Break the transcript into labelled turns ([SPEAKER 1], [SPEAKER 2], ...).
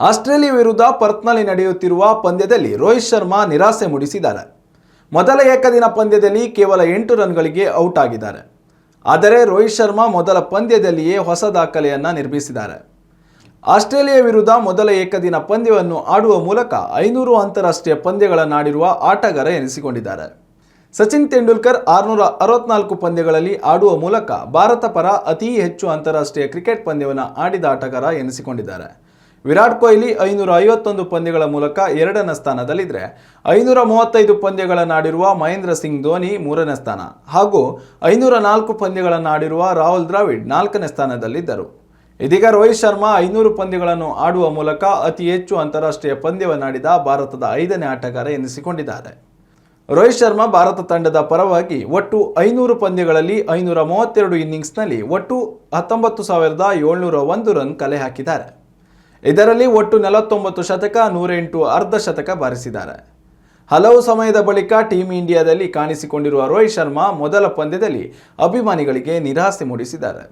[SPEAKER 1] Australia ವಿರುದ್ಧ ಪರ್ತ್ನಲ್ಲಿ ನಡೆಯುತ್ತಿರುವ ಪಂದ್ಯದಲ್ಲಿ ರೋಹಿತ್ ಶರ್ಮಾ ನಿರಾಸೆ ಮೂಡಿಸಿದ್ದಾರೆ. ಮೊದಲ ಏಕದಿನ ಪಂದ್ಯದಲ್ಲಿ ಕೇವಲ 8 ರನ್ಗಳಿಗೆ ಔಟ್ ಆಗಿದ್ದಾರೆ. ಆದರೆ ರೋಹಿತ್ ಶರ್ಮಾ ಮೊದಲ ಪಂದ್ಯದಲ್ಲಿಯೇ ಹೊಸ ದಾಖಲೆಯನ್ನು ನಿರ್ಮಿಸಿದ್ದಾರೆ. ಆಸ್ಟ್ರೇಲಿಯಾ ವಿರುದ್ಧ ಮೊದಲ ಏಕದಿನ ಪಂದ್ಯವನ್ನು ಆಡುವ ಮೂಲಕ 500 ಅಂತಾರಾಷ್ಟ್ರೀಯ ಪಂದ್ಯಗಳನ್ನಾಡಿರುವ ಆಟಗಾರ ಎನಿಸಿಕೊಂಡಿದ್ದಾರೆ. ಸಚಿನ್ ತೆಂಡೂಲ್ಕರ್ 664 ಪಂದ್ಯಗಳಲ್ಲಿ ಆಡುವ ಮೂಲಕ ಭಾರತ ಪರ ಅತಿ ಹೆಚ್ಚು ಅಂತಾರಾಷ್ಟ್ರೀಯ ಕ್ರಿಕೆಟ್ ಪಂದ್ಯವನ್ನು ಆಡಿದ ಆಟಗಾರ ಎನಿಸಿಕೊಂಡಿದ್ದಾರೆ. ವಿರಾಟ್ ಕೊಹ್ಲಿ 551 ಪಂದ್ಯಗಳ ಮೂಲಕ 2ನೇ ಸ್ಥಾನದಲ್ಲಿದ್ದರೆ 535 ಪಂದ್ಯಗಳನ್ನಾಡಿರುವ ಮಹೇಂದ್ರ ಸಿಂಗ್ ಧೋನಿ 3ನೇ ಸ್ಥಾನ ಹಾಗೂ 504 ಪಂದ್ಯಗಳನ್ನಾಡಿರುವ ರಾಹುಲ್ ದ್ರಾವಿಡ್ 4ನೇ ಸ್ಥಾನದಲ್ಲಿದ್ದರು. ಇದೀಗ ರೋಹಿತ್ ಶರ್ಮಾ 500 ಪಂದ್ಯಗಳನ್ನು ಆಡುವ ಮೂಲಕ ಅತಿ ಹೆಚ್ಚು ಅಂತಾರಾಷ್ಟ್ರೀಯ ಪಂದ್ಯವನ್ನಾಡಿದ ಭಾರತದ 5ನೇ ಆಟಗಾರ ಎನಿಸಿಕೊಂಡಿದ್ದಾರೆ. ರೋಹಿತ್ ಶರ್ಮಾ ಭಾರತ ತಂಡದ ಪರವಾಗಿ ಒಟ್ಟು 500 ಪಂದ್ಯಗಳಲ್ಲಿ 532 ಇನ್ನಿಂಗ್ಸ್ನಲ್ಲಿ ಒಟ್ಟು 19,701 ರನ್ ಕಲೆ ಹಾಕಿದ್ದಾರೆ. ಇದರಲ್ಲಿ ಒಟ್ಟು 49 ಶತಕ, 108 ಅರ್ಧ ಶತಕ ಬಾರಿಸಿದ್ದಾರೆ. ಹಲವು ಸಮಯದ ಬಳಿಕ ಟೀಮ್ ಇಂಡಿಯಾದಲ್ಲಿ ಕಾಣಿಸಿಕೊಂಡಿರುವ ರೋಹಿತ್ ಶರ್ಮಾ ಮೊದಲ ಪಂದ್ಯದಲ್ಲಿ ಅಭಿಮಾನಿಗಳಿಗೆ ನಿರಾಸೆ ಮೂಡಿಸಿದ್ದಾರೆ.